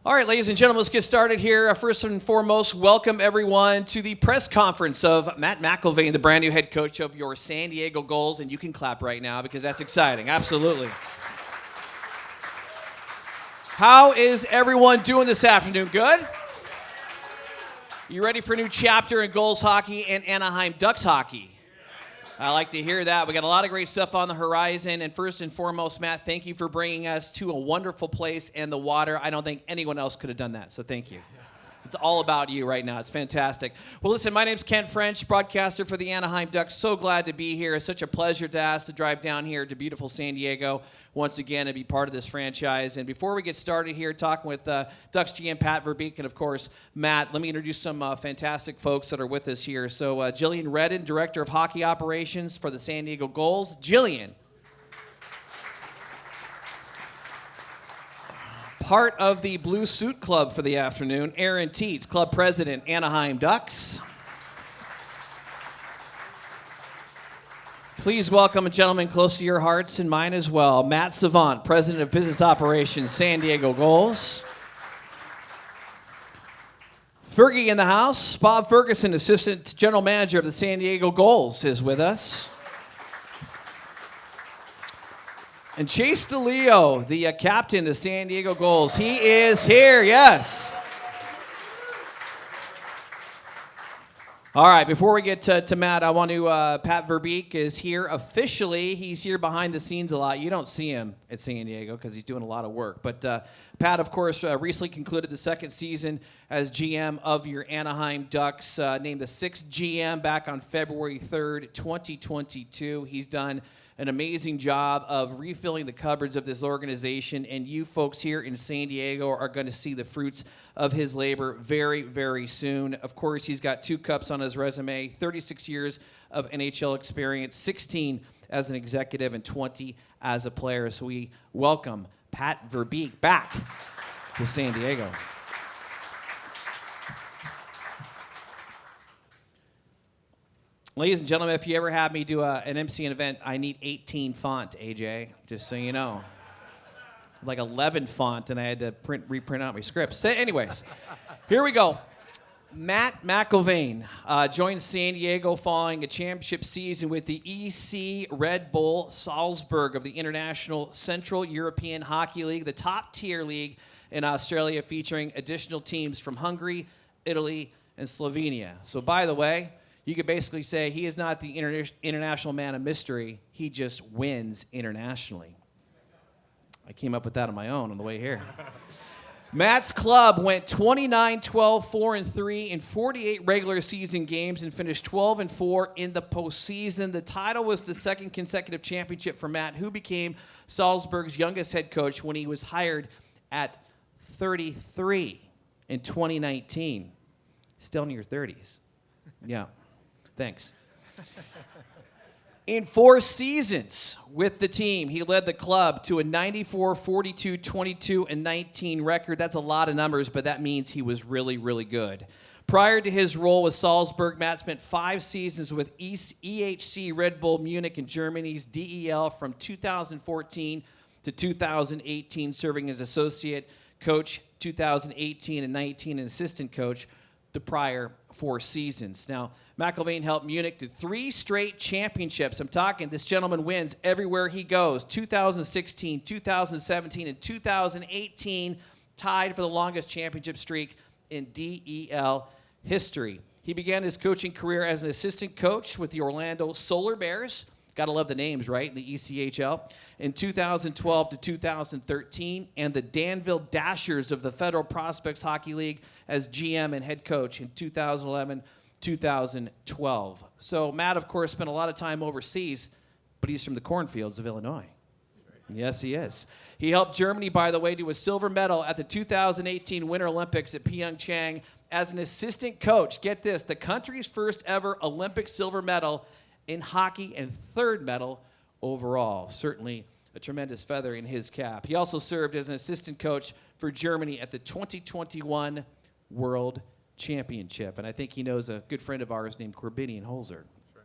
All right, ladies and gentlemen, let's get started here. First and foremost, welcome everyone to the press conference of Matt McIlvane, the brand new head coach of your San Diego Gulls. And you can clap right now because that's exciting. Absolutely. How is everyone doing this afternoon? Good? You ready for a new chapter in Gulls hockey and Anaheim Ducks hockey? I like to hear that. We got a lot of great stuff on the horizon. And first and foremost, Matt, thank you for bringing us to a wonderful place and the water. I don't think anyone else could have done that, so thank you. It's all about you right now. It's fantastic. Well, listen, my name's Kent French, broadcaster for the Anaheim Ducks. So glad to be here. It's such a pleasure to ask to drive down here to beautiful San Diego once again and be part of this franchise. And before we get started here talking with Ducks GM Pat Verbeek and, of course, Matt, let me introduce some fantastic folks that are with us here. So Jillian Redden, Director of Hockey Operations for the San Diego Gulls. Jillian. Part of the Blue Suit Club for the afternoon, Aaron Teets, Club President, Anaheim Ducks. Please welcome a gentleman close to your hearts and mine as well, Matt Savant, President of Business Operations, San Diego Gulls. Fergie in the house, Bob Ferguson, Assistant General Manager of the San Diego Gulls, is with us. And Chase DeLeo, the captain of San Diego Gulls, he is here, yes. All right, before we get to Matt, I want to, Pat Verbeek is here officially. He's here behind the scenes a lot. You don't see him at San Diego because he's doing a lot of work. But Pat, of course, recently concluded the second season as GM of your Anaheim Ducks, named the sixth GM back on February 3rd, 2022. He's done an amazing job of refilling the cupboards of this organization, and you folks here in San Diego are going to see the fruits of his labor very, very soon. Of course, he's got 2 cups on his resume, 36 years of NHL experience, 16 as an executive and 20 as a player. So we welcome Pat Verbeek back to San Diego. Ladies and gentlemen, if you ever have me do an MC event, I need 18 font, AJ, just so you know. Like 11 font, and I had to reprint out my scripts. So anyways, here we go. Matt McIlvane joined San Diego following a championship season with the EC Red Bull Salzburg of the International Central European Hockey League, the top-tier league in Australia, featuring additional teams from Hungary, Italy, and Slovenia. So by the way, you could basically say he is not the international man of mystery. He just wins internationally. I came up with that on my own on the way here. Matt's club went 29-12-4-3 in 48 regular season games and finished 12-4 in the postseason. The title was the second consecutive championship for Matt, who became Salzburg's youngest head coach when he was hired at 33 in 2019. Still in your 30s. Yeah. Thanks. In 4 seasons with the team, he led the club to a 94, 42, 22, and 19 record. That's a lot of numbers, but that means he was really, really good. Prior to his role with Salzburg, Matt spent 5 seasons with EHC Red Bull Munich in Germany's DEL from 2014 to 2018, serving as associate coach 2018 and 19 and assistant coach the prior 4 seasons. Now, McIlvaine helped Munich to 3 straight championships. I'm talking this gentleman wins everywhere he goes. 2016, 2017, and 2018 tied for the longest championship streak in DEL history. He began his coaching career as an assistant coach with the Orlando Solar Bears. Got to love the names, right? The ECHL. In 2012 to 2013, and the Danville Dashers of the Federal Prospects Hockey League as GM and head coach in 2011-2012. So Matt, of course, spent a lot of time overseas, but he's from the cornfields of Illinois. Yes, he is. He helped Germany, by the way, to a silver medal at the 2018 Winter Olympics at Pyeongchang as an assistant coach. Get this, the country's first ever Olympic silver medal in hockey and 3rd medal overall. Certainly a tremendous feather in his cap. He also served as an assistant coach for Germany at the 2021 World Championship. And I think he knows a good friend of ours named Corbinian Holzer. Right.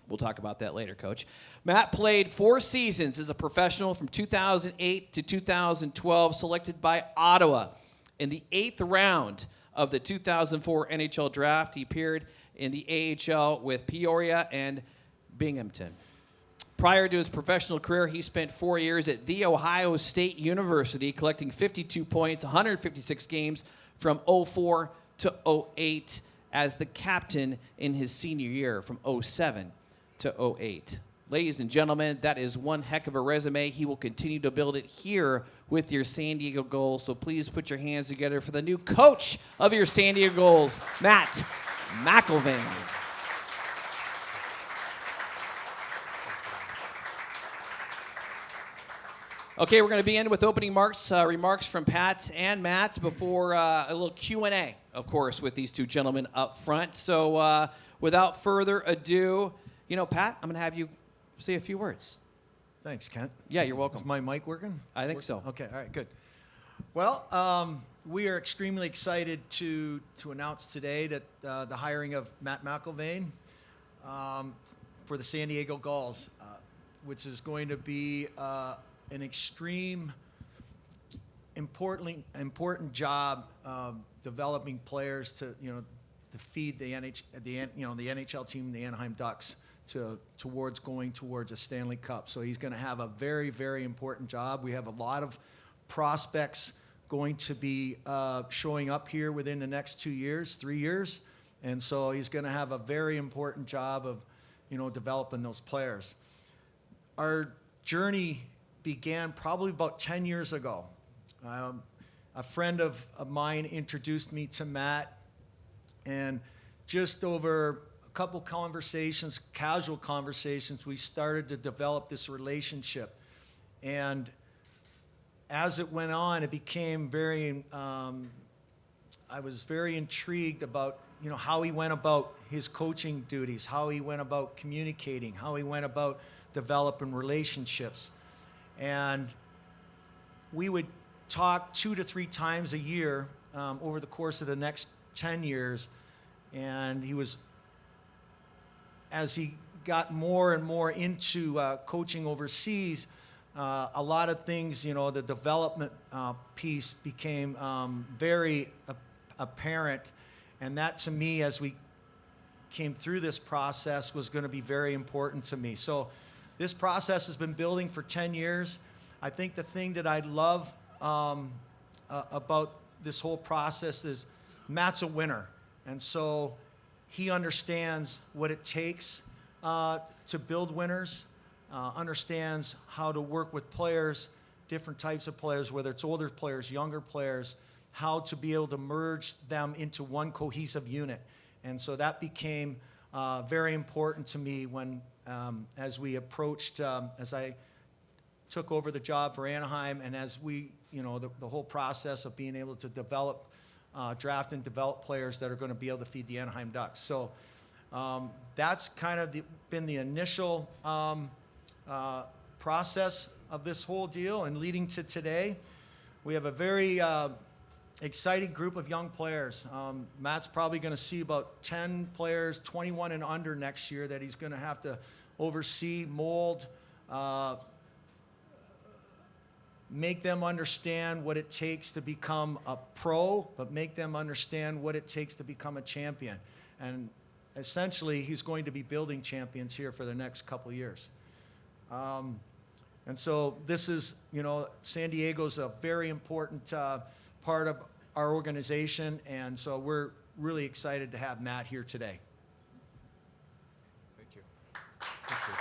We'll talk about that later, Coach. Matt played 4 seasons as a professional from 2008 to 2012, selected by Ottawa In the 8th round of the 2004 NHL Draft, he appeared in the AHL with Peoria and Binghamton. Prior to his professional career, he spent 4 years at The Ohio State University, collecting 52 points, 156 games from 04 to 08 as the captain in his senior year from 07 to 08. Ladies and gentlemen, that is one heck of a resume. He will continue to build it here with your San Diego Gulls. So please put your hands together for the new coach of your San Diego Gulls, Matt McIlvane. Okay, we're going to begin with opening remarks from Pat and Matt before a little Q&A, of course, with these two gentlemen up front. So without further ado, Pat, I'm going to have you say a few words. Thanks, Kent. Yeah, you're welcome. Is my mic working? I think so. Okay, all right, good. Well, we are extremely excited to announce today that the hiring of Matt McIlvane for the San Diego Gulls, which is going to be an extreme important job developing players to feed the NHL team, the Anaheim Ducks, towards going towards a Stanley Cup. So he's going to have a very, very important job. We have a lot of prospects going to be showing up here within the next 3 years, and so he's going to have a very important job of developing those players. Our journey began probably about 10 years ago. A friend of mine introduced me to Matt, and just over a couple conversations, casual conversations, we started to develop this relationship. And as it went on, it became very, I was very intrigued about how he went about his coaching duties, how he went about communicating, how he went about developing relationships. And we would talk 2 to 3 times a year over the course of the next 10 years. And he was, as he got more and more into coaching overseas, a lot of things, the development piece became very apparent. And that, to me, as we came through this process, was going to be very important to me. So this process has been building for 10 years. I think the thing that I love about this whole process is Matt's a winner. And so he understands what it takes to build winners, understands how to work with players, different types of players, whether it's older players, younger players, how to be able to merge them into one cohesive unit. And so that became very important to me when, as we approached, as I took over the job for Anaheim, and as we, the whole process of being able to develop, draft and develop players that are going to be able to feed the Anaheim Ducks. So that's kind of been the initial process of this whole deal, and leading to today. We have a very exciting group of young players. Matt's probably going to see about 10 players, 21 and under next year, that he's going to have to oversee, mold, make them understand what it takes to become a pro, but make them understand what it takes to become a champion. And essentially, he's going to be building champions here for the next couple of years. And so this is, San Diego's a very important part of our organization, and so we're really excited to have Matt here today. Thank you. Thank you.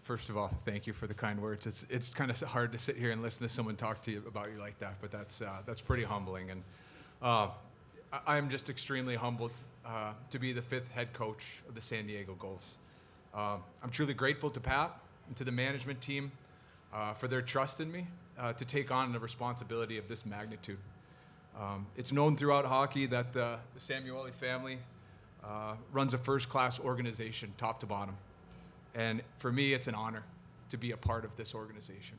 First of all, thank you for the kind words. It's kind of hard to sit here and listen to someone talk to you about you like that, but that's pretty humbling. And I'm just extremely humbled to be the 5th head coach of the San Diego Gulls. I'm truly grateful to Pat and to the management team for their trust in me to take on the responsibility of this magnitude. It's known throughout hockey that the Samueli family runs a first-class organization, top to bottom. And for me, it's an honor to be a part of this organization.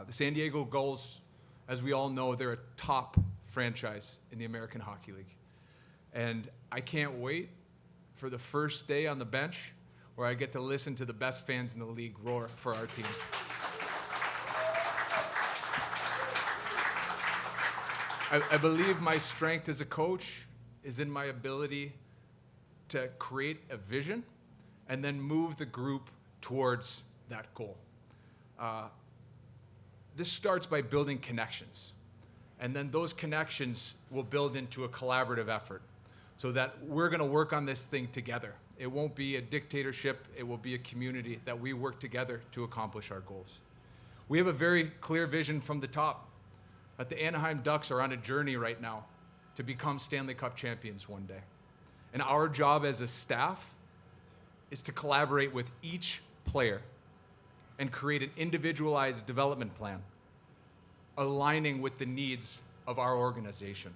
The San Diego Gulls, as we all know, they're a top franchise in the American Hockey League. And I can't wait for the first day on the bench where I get to listen to the best fans in the league roar for our team. I believe my strength as a coach is in my ability to create a vision and then move the group towards that goal. This starts by building connections, and then those connections will build into a collaborative effort so that we're going to work on this thing together. It won't be a dictatorship, it will be a community that we work together to accomplish our goals. We have a very clear vision from the top that the Anaheim Ducks are on a journey right now to become Stanley Cup champions one day. And our job as a staff is to collaborate with each player and create an individualized development plan aligning with the needs of our organization.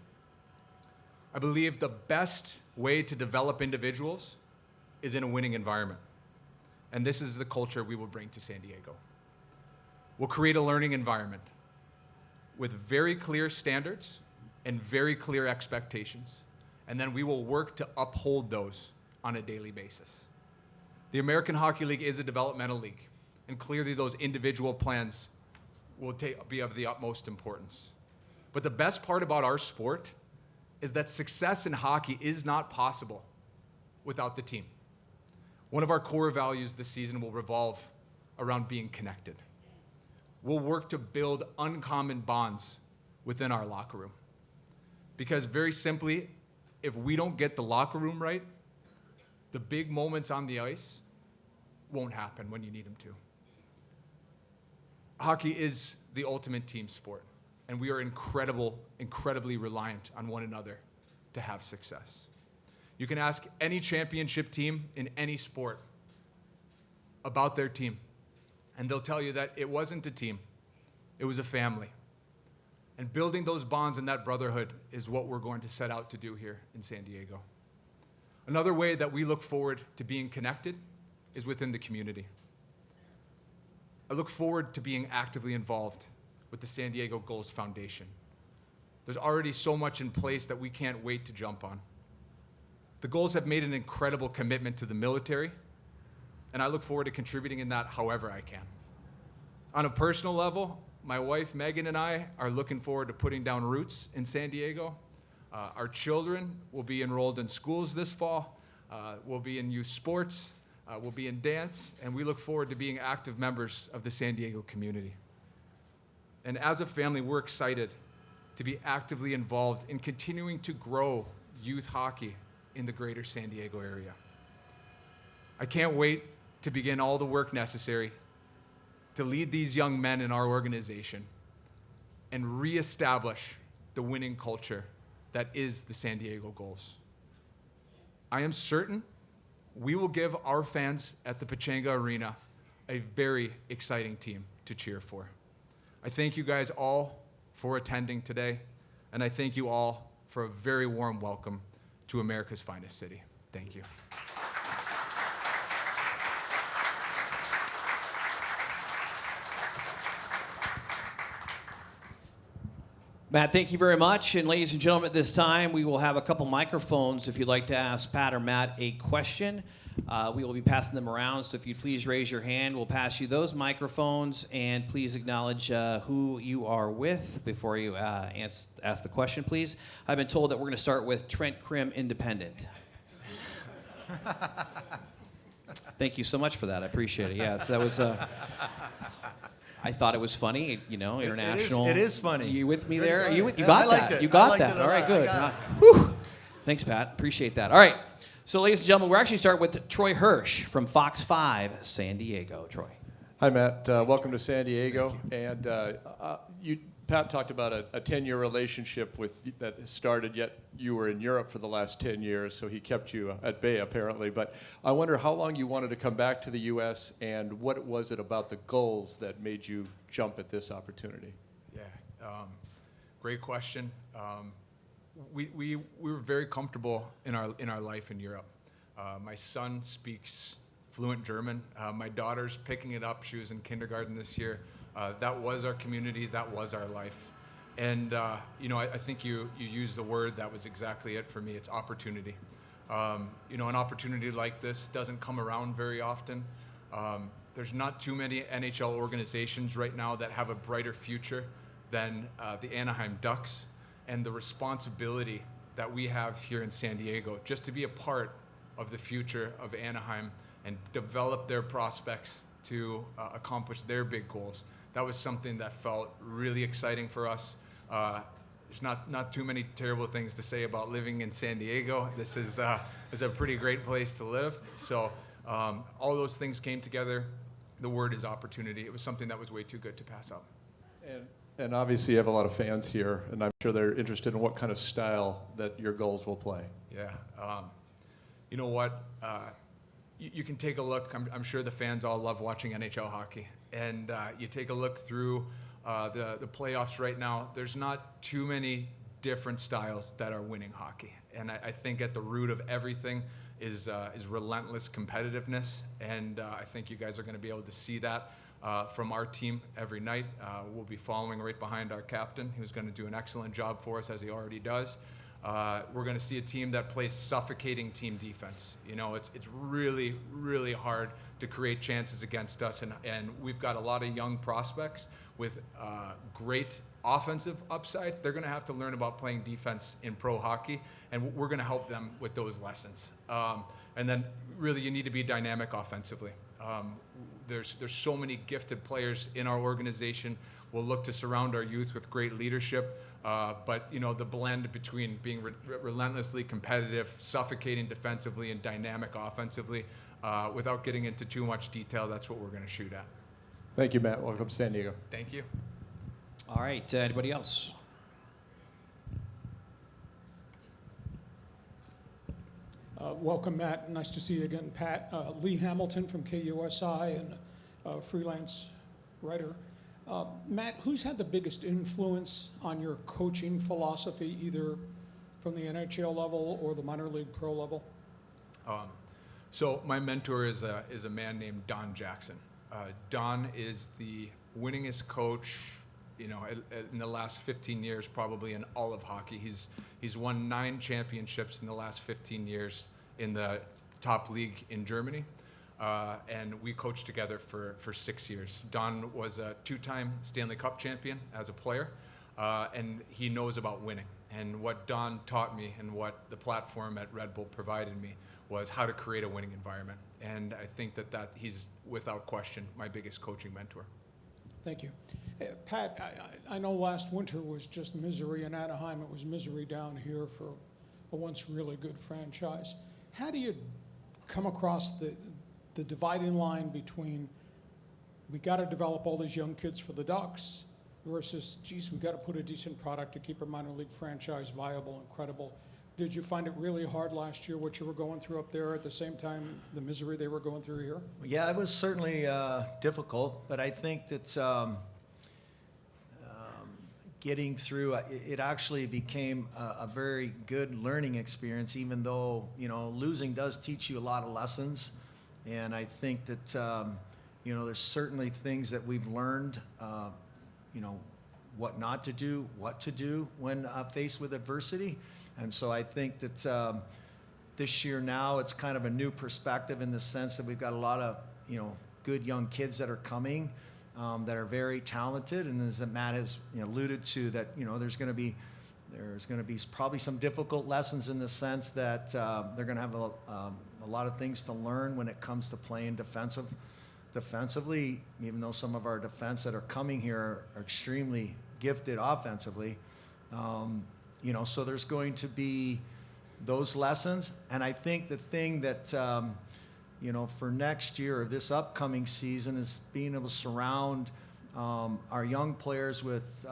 I believe the best way to develop individuals is in a winning environment. And this is the culture we will bring to San Diego. We'll create a learning environment with very clear standards and very clear expectations, and then we will work to uphold those on a daily basis. The American Hockey League is a developmental league, and clearly those individual plans will be of the utmost importance. But the best part about our sport is that success in hockey is not possible without the team. One of our core values this season will revolve around being connected. We'll work to build uncommon bonds within our locker room. Because very simply, if we don't get the locker room right, the big moments on the ice won't happen when you need them to. Hockey is the ultimate team sport, and we are incredibly reliant on one another to have success. You can ask any championship team in any sport about their team, and they'll tell you that it wasn't a team, it was a family. And building those bonds and that brotherhood is what we're going to set out to do here in San Diego. Another way that we look forward to being connected is within the community. I look forward to being actively involved with the San Diego Gulls Foundation. There's already so much in place that we can't wait to jump on. The Gulls have made an incredible commitment to the military, and I look forward to contributing in that however I can. On a personal level, my wife Megan and I are looking forward to putting down roots in San Diego. Our children will be enrolled in schools this fall. We'll be in youth sports. We'll be in dance, and we look forward to being active members of the San Diego community. And as a family, we're excited to be actively involved in continuing to grow youth hockey in the greater San Diego area. I can't wait to begin all the work necessary to lead these young men in our organization and reestablish the winning culture that is the San Diego Gulls. I am certain we will give our fans at the Pechanga Arena a very exciting team to cheer for. I thank you guys all for attending today, and I thank you all for a very warm welcome to America's finest city. Thank you. Matt, thank you very much. And ladies and gentlemen, at this time, we will have a couple microphones if you'd like to ask Pat or Matt a question. We will be passing them around, so if you'd please raise your hand, we'll pass you those microphones, and please acknowledge who you are with before you ask the question, please. I've been told that we're going to start with Trent Krim, Independent. Thank you so much for that. I appreciate it. Yes, that was... I thought it was funny, you know, international. It is funny. You with me there? You got that. You got that. All right, good. Whew. Thanks, Pat. Appreciate that. All right. So, ladies and gentlemen, we're actually starting with Troy Hirsch from Fox 5, San Diego. Troy. Hi, Matt. Welcome to San Diego. And Pat talked about a 10-year relationship that started, yet you were in Europe for the last 10 years, so he kept you at bay, apparently. But I wonder how long you wanted to come back to the U.S. and what was it about the Gulls that made you jump at this opportunity? Yeah, great question. We were very comfortable in our life in Europe. My son speaks fluent German. My daughter's picking it up. She was in kindergarten this year. That was our community. That was our life. And, I think you used the word that was exactly it for me. It's opportunity. An opportunity like this doesn't come around very often. There's not too many NHL organizations right now that have a brighter future than the Anaheim Ducks, and the responsibility that we have here in San Diego just to be a part of the future of Anaheim and develop their prospects to accomplish their big goals. That was something that felt really exciting for us. There's not too many terrible things to say about living in San Diego. This is a pretty great place to live. So all those things came together. The word is opportunity. It was something that was way too good to pass up. And obviously you have a lot of fans here, and I'm sure they're interested in what kind of style that your Gulls will play. Yeah. You know what? You can take a look. I'm sure the fans all love watching NHL hockey. And you take a look through the playoffs right now, there's not too many different styles that are winning hockey. And I think at the root of everything is relentless competitiveness. And I think you guys are going to be able to see that from our team every night. We'll be following right behind our captain, who's going to do an excellent job for us, as he already does. We're going to see a team that plays suffocating team defense. It's really, really hard to create chances against us, and we've got a lot of young prospects with great offensive upside. They're going to have to learn about playing defense in pro hockey, and we're going to help them with those lessons. And then really you need to be dynamic offensively. There's so many gifted players in our organization. We'll look to surround our youth with great leadership, but the blend between being relentlessly competitive, suffocating defensively, and dynamic offensively, without getting into too much detail, that's what we're going to shoot at. Thank you, Matt. Welcome to San Diego. Thank you. All right, anybody else? Welcome, Matt. Nice to see you again, Pat. Lee Hamilton from KUSI and freelance writer. Matt, who's had the biggest influence on your coaching philosophy, either from the NHL level or the minor league pro level? So my mentor is a man named Don Jackson. Don is the winningest coach, in the last 15 years, probably in all of hockey. He's won 9 championships in the last 15 years in the top league in Germany. And we coached together for 6 years. Don was a 2-time Stanley Cup champion as a player, and he knows about winning. And what Don taught me and what the platform at Red Bull provided me was how to create a winning environment. And I think that he's, without question, my biggest coaching mentor. Thank you. Pat, I know last winter was just misery in Anaheim. It was misery down here for a once really good franchise. How do you come across the dividing line between we got to develop all these young kids for the Ducks versus, geez, we got to put a decent product to keep our minor league franchise viable and credible? Did you find it really hard last year, what you were going through up there, at the same time the misery they were going through here? Yeah, it was certainly difficult, but I think that getting through it actually became a very good learning experience, even though losing does teach you a lot of lessons. And I think that there's certainly things that we've learned, what not to do, what to do when faced with adversity. And so I think that this year now it's kind of a new perspective in the sense that we've got a lot of good young kids that are coming that are very talented, and as Matt has alluded to, that there's going to be probably some difficult lessons in the sense that they're going to have a lot of things to learn when it comes to playing defensively, even though some of our defense that are coming here are extremely gifted offensively. So there's going to be those lessons. And I think the thing that, for next year or this upcoming season is being able to surround our young players with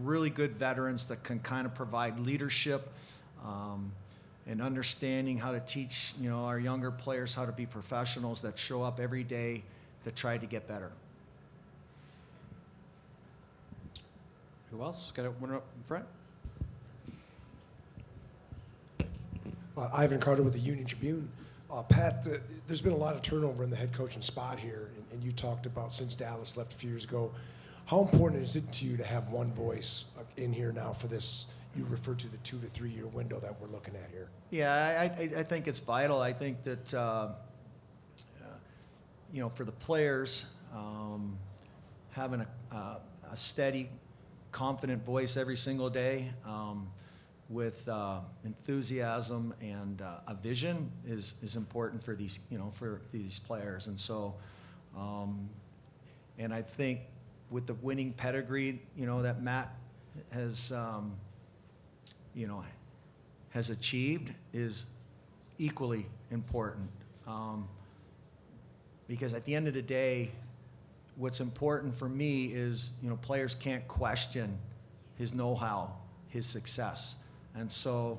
really good veterans that can kind of provide leadership and understanding how to teach, our younger players how to be professionals that show up every day to try to get better. Who else? Got one up in front? Ivan Carter with the Union Tribune. Pat, there's been a lot of turnover in the head coaching spot here, and you talked about since Dallas left a few years ago. How important is it to you to have one voice in here now for this you referred to the 2 to 3 year window that we're looking at here. Yeah, I think it's vital. I think that, for the players, having a steady, confident voice every single day with enthusiasm and a vision is important for these, for these players. And so, and I think with the winning pedigree, that Matt has, has achieved is equally important. Because at the end of the day, what's important for me is, players can't question his know-how, his success. And so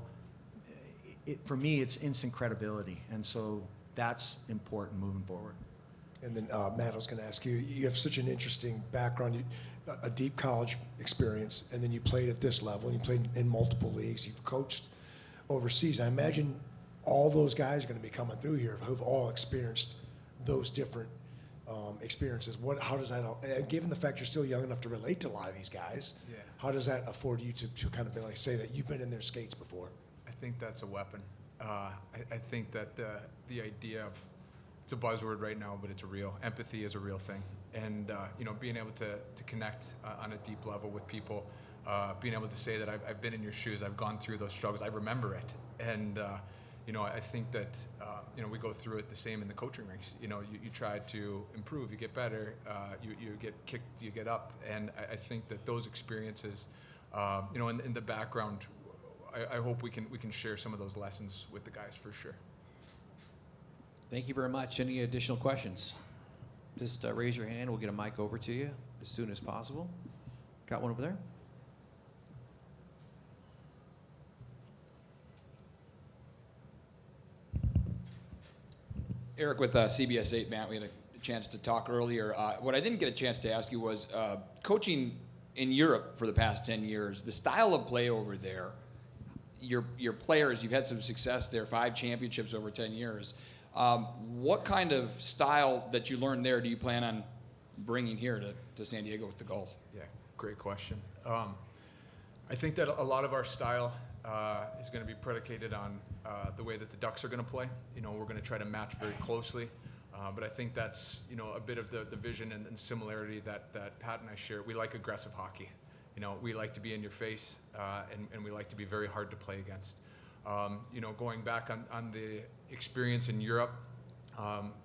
for me, it's instant credibility. And so that's important moving forward. And then, Matt, I was going to ask you, you have such an interesting background, a deep college experience, and then you played at this level, and you played in multiple leagues. You've coached overseas. I imagine all those guys are going to be coming through here who've all experienced those different experiences. How does that, and given the fact you're still young enough to relate to a lot of these guys, how does that afford you to kind of be like, say that you've been in their skates before? I think that's a weapon. I think that the idea of, it's a buzzword right now, but it's real. Empathy is a real thing. And, being able to connect on a deep level with people, being able to say that I've been in your shoes, I've gone through those struggles, I remember it. And, I think that, we go through it the same in the coaching ranks. You try to improve, you get better, you get kicked, you get up. And I think that those experiences, in the background, I hope we can share some of those lessons with the guys for sure. Thank you very much. Any additional questions? Just raise your hand. We'll get a mic over to you as soon as possible. Got one over there? Eric with CBS 8, Matt, we had a chance to talk earlier. What I didn't get a chance to ask you was coaching in Europe for the past 10 years, the style of play over there, your players, you've had some success there, 5 championships over 10 years. What kind of style that you learned there do you plan on bringing here to San Diego with the Gulls? Yeah, great question. I think that a lot of our style is going to be predicated on the way that the Ducks are going to play. We're going to try to match very closely. But I think that's, a bit of the vision and similarity that Pat and I share. We like aggressive hockey. We like to be in your face, and we like to be very hard to play against. Going back on the experience in Europe,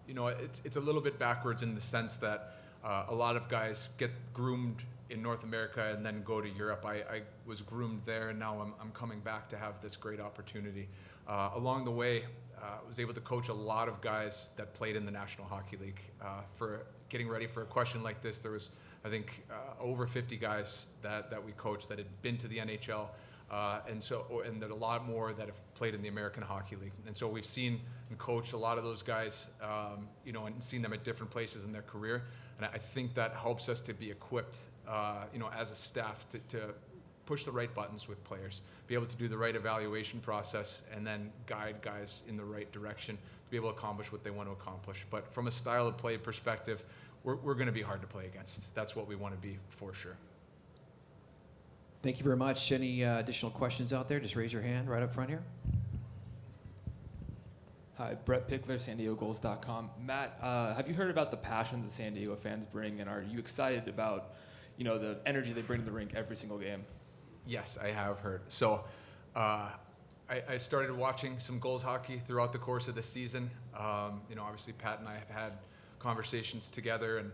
it's a little bit backwards in the sense that a lot of guys get groomed in North America and then go to Europe. I was groomed there, and now I'm coming back to have this great opportunity. Along the way, I was able to coach a lot of guys that played in the National Hockey League. For getting ready for a question like this, there was, I think, over 50 guys that we coached that had been to the NHL. And there's a lot more that have played in the American Hockey League. And so we've seen and coached a lot of those guys, and seen them at different places in their career. And I think that helps us to be equipped, as a staff to push the right buttons with players, be able to do the right evaluation process, and then guide guys in the right direction to be able to accomplish what they want to accomplish. But from a style of play perspective, we're going to be hard to play against. That's what we want to be for sure. Thank you very much. Any additional questions out there? Just raise your hand right up front here. Hi, Brett Pickler, SanDiegoGulls.com. Matt, have you heard about the passion the San Diego fans bring, and are you excited about, the energy they bring to the rink every single game? Yes, I have heard. So I started watching some Gulls hockey throughout the course of the season. Obviously Pat and I have had conversations together, and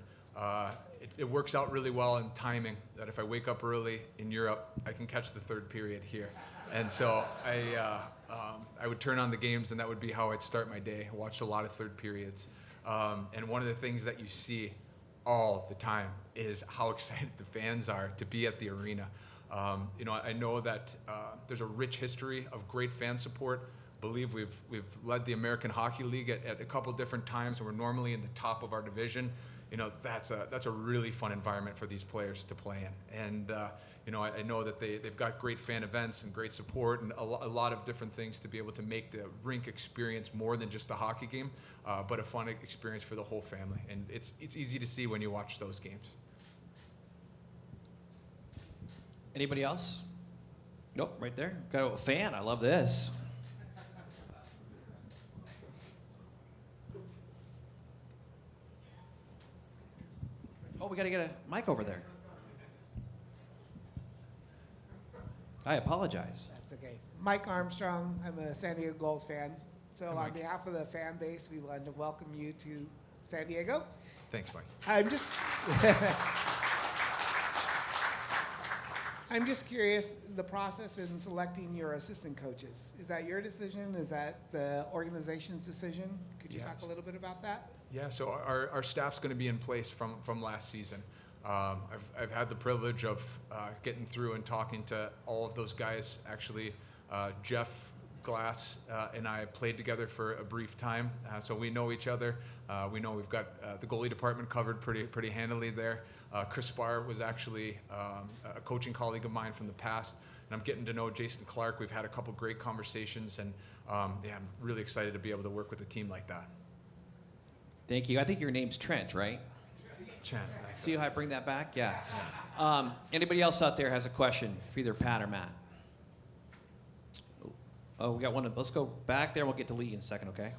it works out really well in timing that if I wake up early in Europe, I can catch the third period here. And so I would turn on the games, and that would be how I'd start my day. I watched a lot of third periods. And one of the things that you see all the time is how excited the fans are to be at the arena. I know that there's a rich history of great fan support. I believe we've led the American Hockey League at a couple different times, and we're normally in the top of our division. That's a really fun environment for these players to play in. And I know that they've got great fan events and great support and a lot of different things to be able to make the rink experience more than just a hockey game, but a fun experience for the whole family. And it's easy to see when you watch those games. Anybody else? Nope, right there. Got a fan. I love this. Oh, we got to get a mic over there. I apologize. That's okay. Mike Armstrong. I'm a San Diego Gulls fan. So Hi, on Mike. behalf of the fan base, we wanted to welcome you to San Diego. Thanks, Mike. I'm just curious, the process in selecting your assistant coaches. Is that your decision? Is that the organization's decision? Could you talk Yes. a little bit about that? Yeah, so our staff's going to be in place from last season. I've had the privilege of getting through and talking to all of those guys. Actually, Jeff Glass and I played together for a brief time, so we know each other. We know we've got the goalie department covered pretty handily there. Chris Spar was actually a coaching colleague of mine from the past, and I'm getting to know Jason Clark. We've had a couple great conversations, and yeah, I'm really excited to be able to work with a team like that. Thank you. I think your name's Trent, right? Chan. See how I bring that back? Yeah. Anybody else out there has a question for either Pat or Matt? Oh, we got one. Let's go back there. We'll get to Lee in a second, okay?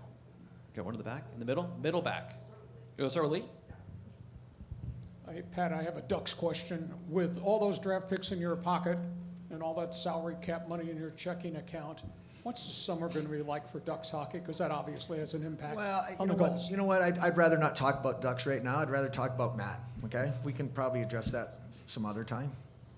Got one in the back? In the middle? Middle back. Go, start with Lee. Hey, Pat, I have a Ducks question. With all those draft picks in your pocket and all that salary cap money in your checking account, what's the summer going to be like for Ducks hockey? Because that obviously has an impact Well, on the Gulls. You know what? I'd rather not talk about Ducks right now. I'd rather talk about Matt. Okay, we can probably address that some other time,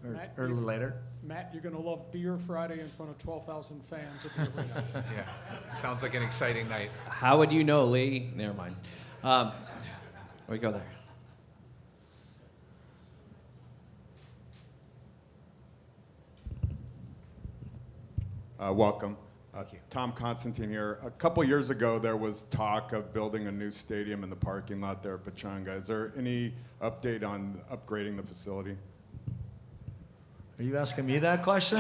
Matt, or a little later. Matt, you're going to love Beer Friday in front of 12,000 fans at the arena. Yeah, sounds like an exciting night. How would you know, Lee? Never mind. We go there. Welcome. Tom Constantine here. A couple years ago, there was talk of building a new stadium in the parking lot there at Pechanga. Is there any update on upgrading the facility? Are you asking me that question?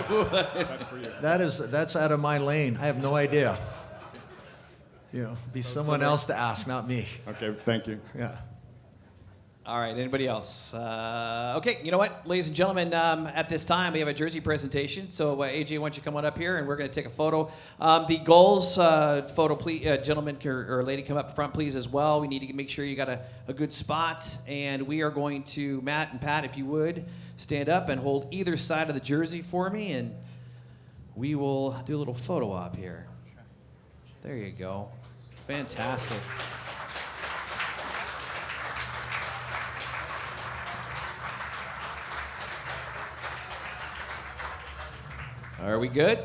That's for you. That's out of my lane. I have no idea. You know, be someone else to ask, not me. Okay, thank you. Yeah. All right, anybody else? Okay, you know what, ladies and gentlemen, at this time we have a jersey presentation. So AJ, why don't you come on up here and we're going to take a photo. The Gulls photo, please, gentleman or lady, come up front, please, as well. We need to make sure you got a good spot. And we are going to, Matt and Pat, if you would, stand up and hold either side of the jersey for me. And we will do a little photo op here. There you go. Fantastic. Are we good?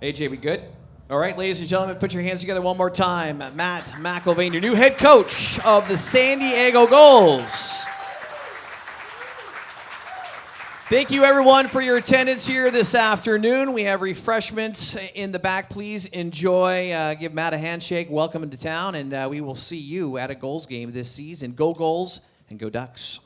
AJ, we good? All right, ladies and gentlemen, put your hands together one more time. Matt McIlvane, your new head coach of the San Diego Gulls. Thank you, everyone, for your attendance here this afternoon. We have refreshments in the back. Please enjoy. Give Matt a handshake. Welcome into town, and we will see you at a Gulls game this season. Go Gulls and go Ducks.